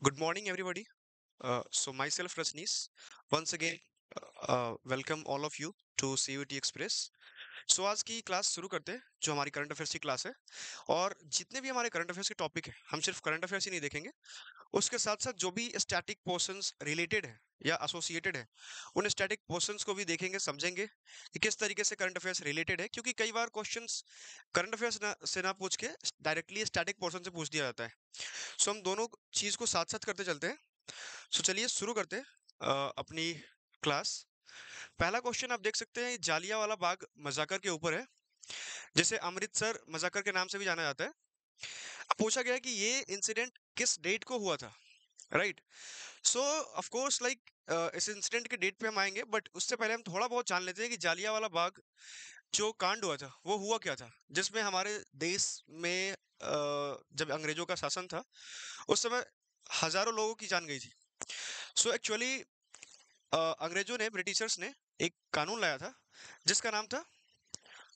Good morning, everybody. Myself, Rajneesh, once again, welcome all of you to CUT Express. आज की class शुरू करते हैं जो हमारी करंट अफेयर्स की क्लास है। और जितने भी हमारे करंट अफेयर्स के टॉपिक है हम सिर्फ करंट अफेयर्स ही नहीं देखेंगे, उसके साथ साथ जो भी स्टैटिक पोर्शंस रिलेटेड है या एसोसिएटेड है उन स्टैटिक पोर्शंस को भी देखेंगे, समझेंगे कि किस तरीके से करंट अफेयर्स रिलेटेड है, क्योंकि कई बार क्वेश्चंस करंट अफेयर्स से ना पूछ के डायरेक्टली स्टैटिक पोर्शन से पूछ दिया जाता है। हम दोनों चीज को साथ साथ करते चलते हैं। चलिए शुरू करते हैं अपनी क्लास। पहला क्वेश्चन आप देख सकते हैं, जालियांवाला बाग मजाकर के ऊपर है, जिसे अमृतसर मजाकर के नाम से भी जाना जाता है। पूछा गया है कि ये इंसिडेंट किस डेट को हुआ था, right. So of course like इस इंसिडेंट के डेट पे हम आएंगे, बट उससे पहले हम थोड़ा बहुत जान लेते हैं कि जालियांवाला बाग जो कांड हुआ था वो हुआ क्या था, जिसमें हमारे देश में जब अंग्रेजों का शासन था उस समय हजारों लोगों की जान गई थी। एक्चुअली अंग्रेजों ने, ब्रिटिशर्स ने एक कानून लाया था जिसका नाम था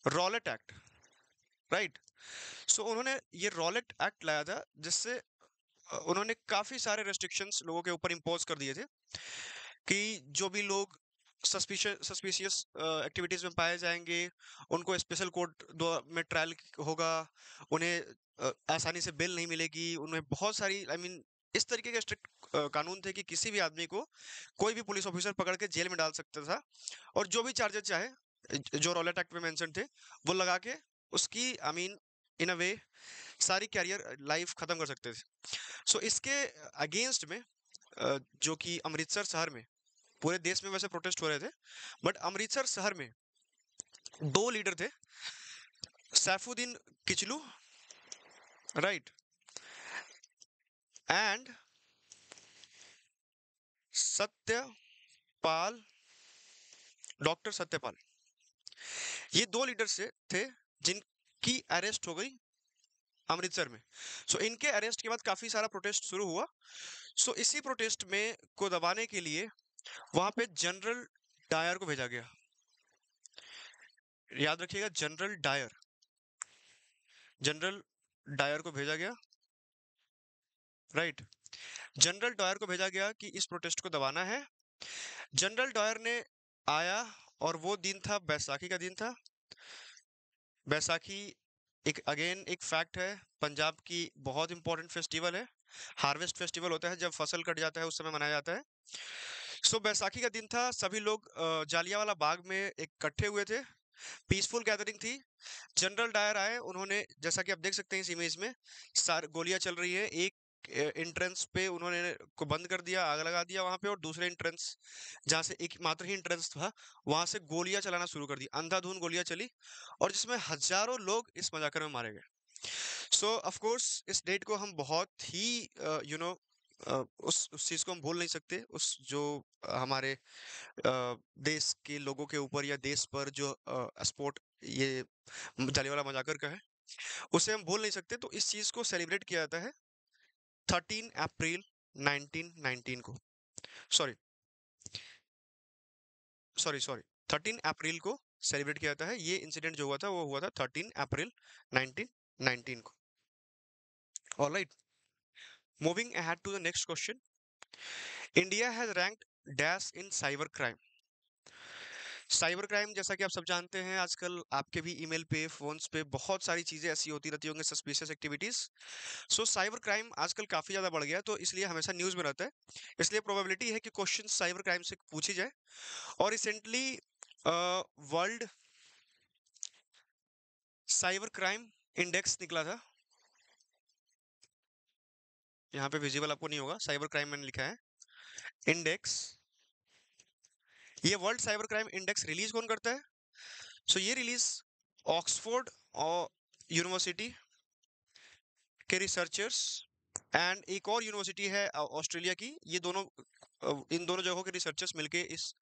रॉलेट एक्ट, राइट। उन्होंने ये रॉलेट एक्ट लाया था जिससे उन्होंने काफी सारे रेस्ट्रिक्शंस लोगों के ऊपर इम्पोज कर दिए थे कि जो भी लोग सस्पिशियस एक्टिविटीज में पाए जाएंगे उनको स्पेशल कोर्ट में ट्रायल होगा, उन्हें आसानी से बेल नहीं मिलेगी, उन्हें बहुत सारी इस तरीके के स्ट्रिक्ट कानून थे कि किसी भी आदमी को कोई भी पुलिस ऑफिसर पकड़ के जेल में डाल सकता था, और जो भी चार्जेस चाहे जो रॉलेट एक्ट में मेंशन थे वो लगा के उसकी इन अ वे सारी कैरियर लाइफ खत्म कर सकते थे। इसके अगेंस्ट में जो कि अमृतसर शहर में, पूरे देश में वैसे प्रोटेस्ट हो रहे थे, बट अमृतसर शहर में दो लीडर थे, Saifuddin Kitchlew, right, and Satyapal, doctor Satyapal. ये दो लीडर से थे जिनकी अरेस्ट हो गई अमृतसर में। इनके अरेस्ट के बाद काफी सारा प्रोटेस्ट शुरू हुआ। इसी प्रोटेस्ट में को दबाने के लिए वहां पे जनरल डायर को भेजा गया। याद रखिएगा, जनरल डायर, जनरल डायर को भेजा गया, राइट। जनरल डायर को भेजा गया कि इस प्रोटेस्ट को दबाना है। जनरल डायर ने आया, और वो दिन था, बैसाखी का दिन था। बैसाखी एक अगेन एक फैक्ट है, पंजाब की बहुत इंपॉर्टेंट फेस्टिवल है। हार्वेस्ट फेस्टिवल होता है, जब फसल कट जाता है उस समय मनाया जाता है। बैसाखी का दिन था, सभी लोग जालियांवाला बाग में इकट्ठे हुए थे, पीसफुल गैदरिंग थी। जनरल डायर आए, उन्होंने, जैसा कि आप देख सकते हैं इस इमेज में, सार गोलियां चल रही है। एक एंट्रेंस पे उन्होंने को बंद कर दिया, आग लगा दिया वहां पे, और दूसरे एंट्रेंस जहां से एक मात्र ही एंट्रेंस था वहां से गोलियां चलाना शुरू कर दी, अंधाधुंध गोलियां चली, और जिसमें हजारों लोग इस मजाकर में मारे गए। ऑफ कोर्स इस डेट को हम बहुत ही यू नो उस चीज को हम भूल नहीं सकते, उस जो हमारे देश के लोगों के ऊपर या देश पर जो स्पोर्ट ये जालियांवाला मजाकर का है, उसे हम भूल नहीं सकते। तो इस चीज को सेलिब्रेट किया जाता है 13 अप्रैल 1919 को, सॉरी सॉरी 13 अप्रैल को सेलिब्रेट किया जाता है। ये इंसिडेंट जो हुआ था वो हुआ था 13 अप्रैल 1919 को। Alright, moving ahead to the next question. India has ranked dash in cyber crime. Cyber crime, जैसा कि आप सब जानते हैं, आजकल आपके भी ईमेल पे, फोन्स पे बहुत सारी चीजें ऐसी होती रहती होंगी, सस्पिशियस एक्टिविटीज। साइबर क्राइम आजकल काफी ज्यादा बढ़ गया है, तो इसलिए हमेशा न्यूज में रहता है। इसलिए प्रोबेबिलिटी है कि क्वेश्चन साइबर क्राइम से पूछी जाए। और recently world cyber crime index निकला था, यहाँ पे विजिबल आपको नहीं होगा, साइबर क्राइम मैंने लिखा है इंडेक्स। ये world cyber crime index release कौन करता है? ये रिलीज ऑक्सफोर्ड और यूनिवर्सिटी के रिसर्चर्स, एंड एक और यूनिवर्सिटी है ऑस्ट्रेलिया की। ये दोनों इन दोनों जगहों के रिसर्चर्स मिलके इस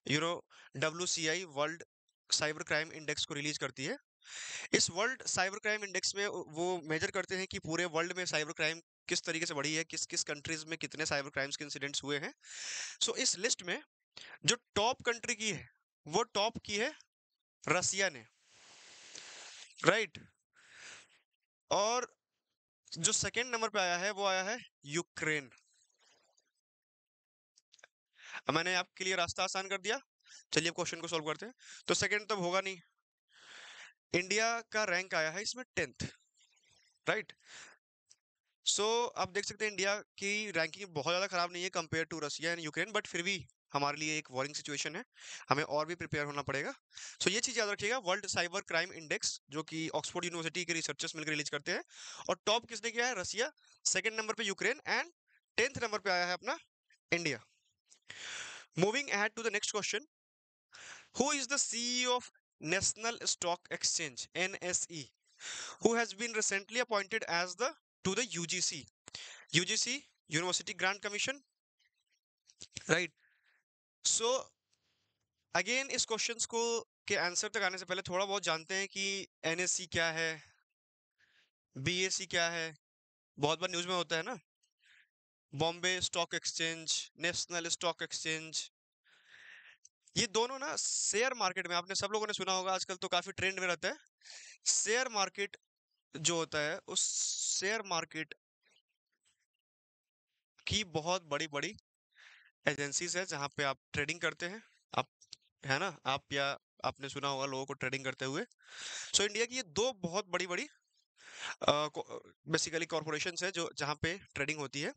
euro WCI world cyber crime index को रिलीज करती है। इस वर्ल्ड साइबर क्राइम इंडेक्स में वो मेजर करते हैं कि पूरे वर्ल्ड में साइबर क्राइम किस तरीके से बढ़ी है, किस किस कंट्रीज में कितने साइबर क्राइम्स के इंसिडेंट्स हुए हैं। इस लिस्ट में जो टॉप कंट्री की है वो टॉप की है रसिया ने, राइट। और जो सेकंड नंबर पे आया है वो आया है यूक्रेन। अब मैंने आपके लिए रास्ता आसान कर दिया। चलिए क्वेश्चन को सोल्व करते हैं। तो सेकंड तब होगा नहीं। इंडिया का रैंक आया है इसमें 10th, राइट। सो आप देख सकते हैं इंडिया की रैंकिंग बहुत ज़्यादा खराब नहीं है compare to Russia and Ukraine, but फिर भी हमारे लिए एक वॉरिंग सिचुएशन है। हमें और भी प्रिपेयर होना पड़ेगा। सो ये चीज़ याद रखिएगा, वर्ल्ड साइबर क्राइम इंडेक्स जो कि ऑक्सफोर्ड यूनिवर्सिटी के रिसर्चर्स मिलकर रिलीज करते हैं, और टॉप किसने किया है? रशिया। सेकंड नंबर पे यूक्रेन, एंड 10th नंबर पे आया है अपना India. Moving ahead to the next question, who is the CEO of National Stock Exchange NSE, who has been recently appointed as the to the UGC University Grant Commission, right? So again इस questions को के answer तक आने से पहले थोड़ा बहुत जानते हैं कि NSE क्या है, BSE क्या है। बहुत बार न्यूज में होता है ना, Bombay stock exchange, national Stock exchange. ये दोनों ना शेयर मार्केट में, आपने सब लोगों ने सुना होगा, आजकल तो काफी ट्रेंड में रहता है। शेयर मार्केट जो होता है, उस शेयर मार्केट की बहुत बड़ी बड़ी एजेंसीज है जहाँ पे आप ट्रेडिंग करते हैं। आप, है ना, आप या आपने सुना होगा लोगों को ट्रेडिंग करते हुए। सो इंडिया की ये दो बहुत बड़ी बड़ी बेसिकली कॉर्पोरेशन है जो जहाँ पे ट्रेडिंग होती है।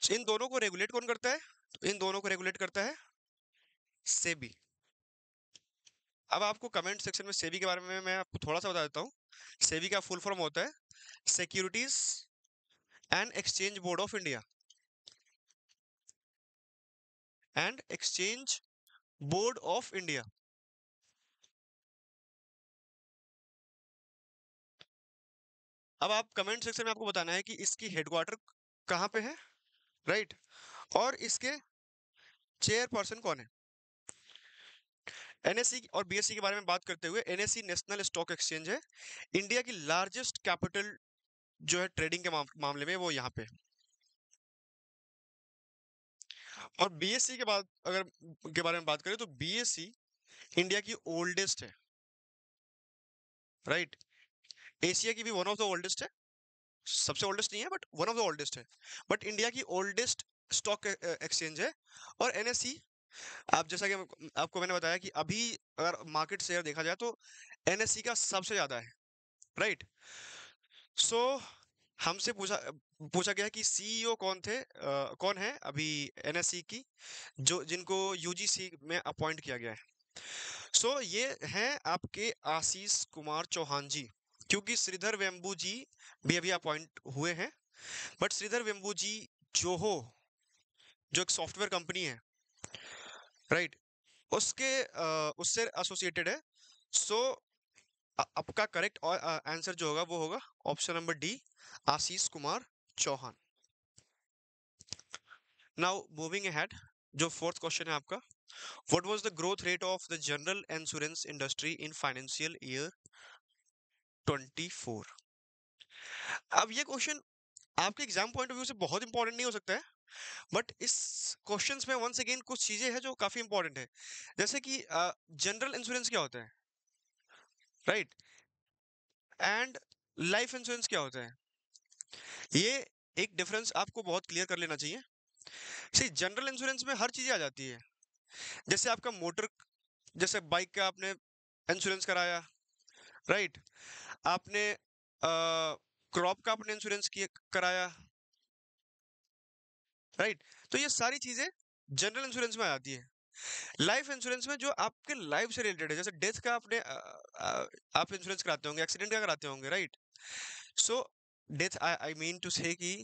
So, इन दोनों को रेगुलेट कौन करता है? तो इन दोनों को रेगुलेट करता है सेबी। अब आपको कमेंट सेक्शन में सेबी के बारे में मैं आपको थोड़ा सा बता देता हूँ। सेबी का फुल फॉर्म होता है securities and exchange board of India, and exchange board of India. अब आप कमेंट सेक्शन में आपको बताना है कि इसकी हेडक्वार्टर कहाँ पे है, राइट, और इसके चेयरपर्सन कौन है। NSE और BSE के बारे में बात करते हुए, NSE नेशनल स्टॉक एक्सचेंज है, इंडिया की लार्जेस्ट कैपिटल जो है ट्रेडिंग के मामले में, वो यहाँ पे। और BSE के बाद अगर के बारे में बात करें तो BSE इंडिया की ओल्डेस्ट है, राइट। एशिया की भी वन ऑफ द ओल्डेस्ट है, सबसे ओल्डेस्ट नहीं है but one of the oldest है, बट इंडिया की ओल्डेस्ट स्टॉक एक्सचेंज है। और NSE, आप जैसा कि आपको मैंने बताया कि अभी अगर मार्केट शेयर देखा जाए तो NSE का सबसे ज्यादा है, राइट। सो हमसे पूछा पूछा गया कि CEO कौन थे, कौन है अभी NSE की, जो जिनको UGC में अपॉइंट किया गया है। सो ये हैं आपके आशीष कुमार चौहान जी, क्योंकि श्रीधर वेम्बू जी भी अभी अपॉइंट हुए हैं, बट श्रीधर वेम्बू जी जो हो, जो एक सॉफ्टवेयर कंपनी है, राइट, उसके उससे एसोसिएटेड है। सो आपका करेक्ट और आंसर जो होगा वो होगा option number D, Ashish Kumar Chauhan. Now moving ahead, जो फोर्थ क्वेश्चन है आपका, what was the growth rate of the general insurance industry in financial year 24? अब ये क्वेश्चन आपके एग्जाम पॉइंट ऑफ व्यू से बहुत इंपॉर्टेंट नहीं हो सकता है, बट इस क्वेश्चंस में वंस अगेन कुछ चीजें हैं जो काफी इंपॉर्टेंट है। जैसे कि जनरल इंश्योरेंस क्या होता है, राइट, एंड लाइफ इंश्योरेंस क्या होता है, ये एक डिफरेंस आपको बहुत क्लियर कर लेना चाहिए। सी, जनरल इंश्योरेंस में हर चीज आ जाती है। जैसे आपका मोटर, जैसे बाइक का आपने इंश्योरेंस कराया, राइट, आपने क्रॉप का आपने इंश्योरेंस किया कराया, राइट। तो ये सारी चीजें जनरल इंश्योरेंस में आ जाती है। लाइफ इंश्योरेंस में जो आपके लाइफ से रिलेटेड है, जैसे डेथ का आपने आप इंश्योरेंस कराते होंगे, एक्सीडेंट का कराते होंगे, right. So death, I mean to say कि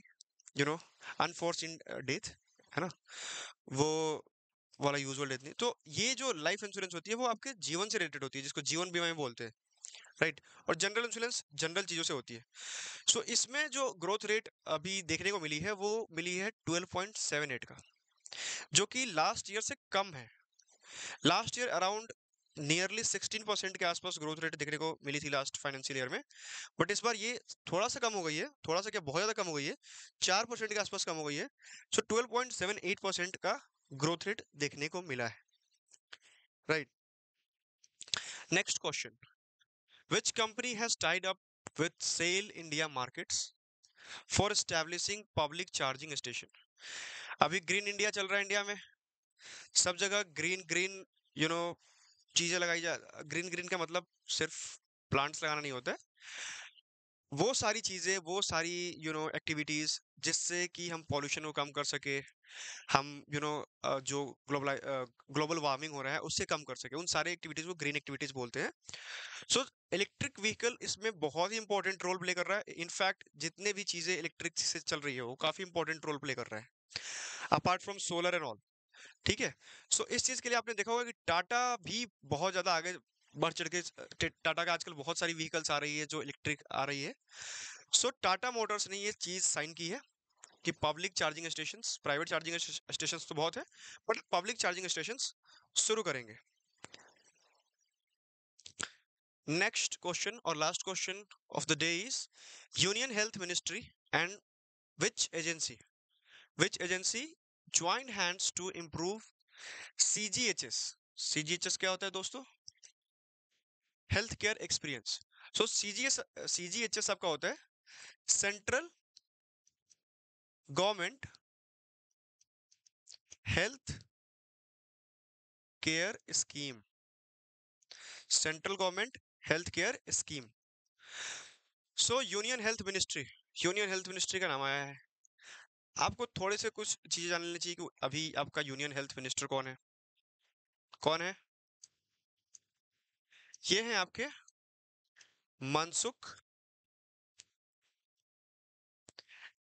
यू नो अनफॉर्चुनेट डेथ, है ना, वो वाला यूजुअल डेथ नहीं। तो ये जो लाइफ इंश्योरेंस होती है वो आपके जीवन से रिलेटेड होती है, जिसको जीवन बीमा में बोलते हैं, राइट। और जनरल इंश्योरेंस जनरल चीजों से होती है। सो इसमें जो ग्रोथ रेट अभी देखने को मिली है वो मिली है 12.78 का, जो कि लास्ट ईयर से कम है। लास्ट ईयर अराउंड नियरली 16% के आसपास ग्रोथ रेट देखने को मिली थी लास्ट फाइनेंशियल ईयर में, बट इस बार ये थोड़ा सा कम हो गई है, थोड़ा सा क्या, बहुत ज्यादा कम हो गई है, 4% के आसपास कम हो गई है। सो 12.78% का ग्रोथ रेट देखने को मिला है, right. Next question, which company has tied up with Shell India Markets for establishing public charging station? अभी ग्रीन इंडिया चल रहा है इंडिया में, सब जगह ग्रीन ग्रीन यू नो चीजें लगाई जा। ग्रीन ग्रीन का मतलब सिर्फ प्लांट्स लगाना नहीं होता है, वो सारी चीजें, वो सारी एक्टिविटीज जिससे कि हम पॉल्यूशन को कम कर सके, हम जो ग्लोबल वार्मिंग हो रहा है उससे कम कर सके, उन सारी एक्टिविटीज को ग्रीन एक्टिविटीज बोलते हैं। सो इलेक्ट्रिक व्हीकल इसमें बहुत ही इंपॉर्टेंट रोल प्ले कर रहा है। इनफैक्ट जितने भी चीजें इलेक्ट्रिक से चल रही है वो काफी इंपॉर्टेंट रोल प्ले कर रहा है, apart from solar and all. ठीक है। सो इस चीज के लिए आपने देखा होगा कि टाटा भी बहुत ज्यादा आगे बढ़ चढ़ के, टाटा का आजकल बहुत सारी व्हीकल्स आ रही है जो इलेक्ट्रिक आ रही है। सो टाटा मोटर्स ने ये चीज साइन की है कि public charging stations, private charging stations तो बहुत है, बट पब्लिक चार्जिंग स्टेशंस शुरू करेंगे। नेक्स्ट क्वेश्चन और last question of the day is, union health ministry and which agency joint hands to improve CGHS। CGHS क्या होता है दोस्तों? Health care experience. So CGHS आपका होता है central government health care scheme. Central government health care scheme. So union health ministry का नाम आया है। आपको थोड़े से कुछ चीजें जान लेनी चाहिए कि अभी आपका यूनियन हेल्थ मिनिस्टर कौन है। कौन है? ये हैं आपके मनसुख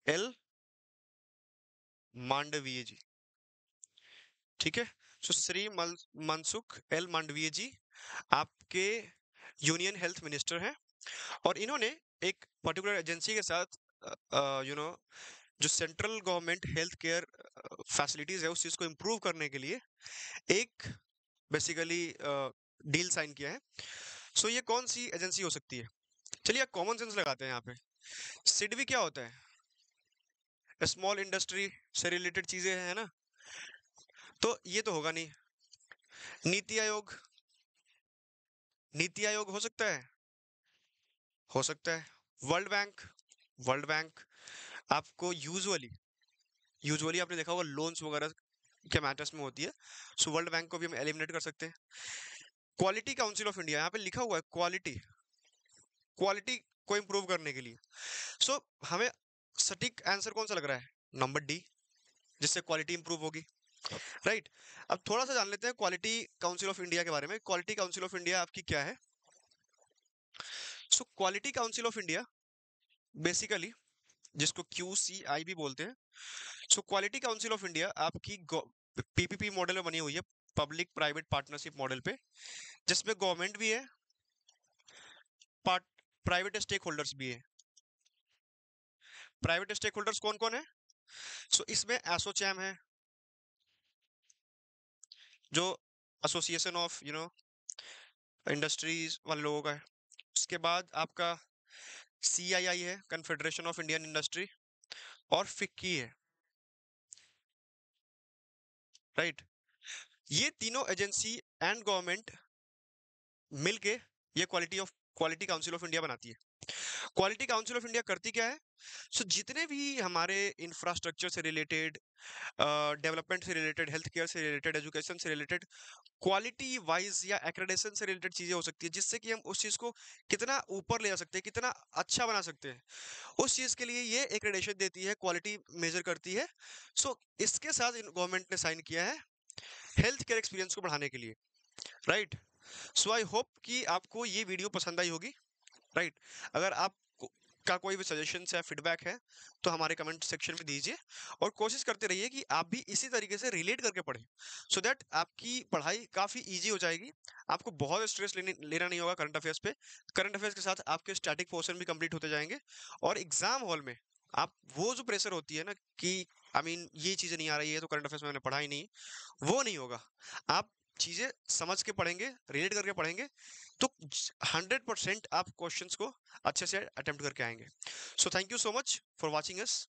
एल मांडवीय जी। ठीक है। सो मनसुख एल मांडवीय जी आपके यूनियन हेल्थ मिनिस्टर हैं, और इन्होंने एक पर्टिकुलर एजेंसी के साथ यू नो जो central government health care facilities है उस चीज को इम्प्रूव करने के लिए एक बेसिकली डील साइन किया है। सो ये कौन सी एजेंसी हो सकती है? चलिए कॉमन सेंस लगाते हैं यहाँ पे। सिडबी क्या होता है? स्मॉल इंडस्ट्री से रिलेटेड चीजें हैं ना, तो ये तो होगा नहीं। नीति आयोग, नीति आयोग हो सकता है? हो सकता है। वर्ल्ड बैंक, वर्ल्ड बैंक आपको यूजुअली आपने देखा होगा लोन्स वगैरह के मैटर्स में होती है। सो वर्ल्ड बैंक को भी हम एलिमिनेट कर सकते हैं। क्वालिटी काउंसिल ऑफ इंडिया यहाँ पे लिखा हुआ है, क्वालिटी, क्वालिटी को इंप्रूव करने के लिए। सो हमें सटीक आंसर कौन सा लग रहा है? नंबर डी, जिससे क्वालिटी इंप्रूव होगी। राइट। अब थोड़ा सा जान लेते हैं क्वालिटी काउंसिल ऑफ इंडिया के बारे में। क्वालिटी काउंसिल ऑफ इंडिया आपकी क्या है? So quality council of India basically, जिसको QCI भी बोलते हैं, so quality council of India आपकी PPP मॉडल में बनी हुई है, पब्लिक प्राइवेट पार्टनरशिप मॉडल पे, जिसमें गवर्नमेंट भी है, पार्ट प्राइवेट स्टेक होल्डर्स भी है। प्राइवेट स्टेक होल्डर्स कौन कौन है? सो इसमें एसोचैम है, जो एसोसिएशन ऑफ इंडस्ट्रीज वाले लोगों का है। उसके बाद आपका CII है, कन्फेडरेशन ऑफ इंडियन इंडस्ट्री, और फिक्की है। राइट। ये तीनों एजेंसी एंड गवर्नमेंट मिलके ये क्वालिटी काउंसिल ऑफ इंडिया बनाती है। क्वालिटी काउंसिल ऑफ इंडिया करती क्या है? सो जितने भी हमारे इंफ्रास्ट्रक्चर से रिलेटेड, डेवलपमेंट से रिलेटेड, हेल्थ केयर से रिलेटेड, एजुकेशन से रिलेटेड, क्वालिटी वाइज या एक्रेडिटेशन से रिलेटेड चीजें हो सकती है, जिससे कि हम उस चीज को कितना ऊपर ले जा सकते हैं, कितना अच्छा बना सकते हैं, उस चीज के लिए ये एक्रेडिटेशन देती है, क्वालिटी मेजर करती है। सो इसके साथ गवर्नमेंट ने साइन किया है हेल्थ केयर एक्सपीरियंस को बढ़ाने के लिए। राइट। सो आई होप कि आपको ये वीडियो पसंद आई होगी। राइट। अगर आप का कोई भी सजेशन या फीडबैक है तो हमारे कमेंट सेक्शन में दीजिए, और कोशिश करते रहिए कि आप भी इसी तरीके से रिलेट करके पढ़ें, सो दैट आपकी पढ़ाई काफी इजी हो जाएगी। आपको बहुत स्ट्रेस लेना नहीं होगा करंट अफेयर्स पे। करंट अफेयर्स के साथ आपके स्टैटिक पोर्शन भी कंप्लीट होते जाएंगे, और एग्जाम हॉल में आप वो जो प्रेशर होती है ना कि ये चीजें नहीं आ रही है तो करंट अफेयर्स में मैंने पढ़ा ही नहीं, वो नहीं होगा। आप चीजें समझ के पढ़ेंगे, रिलेट करके पढ़ेंगे, तो 100% आप क्वेश्चंस को अच्छे से अटेम्प्ट करके आएंगे। So thank you so much for watching us.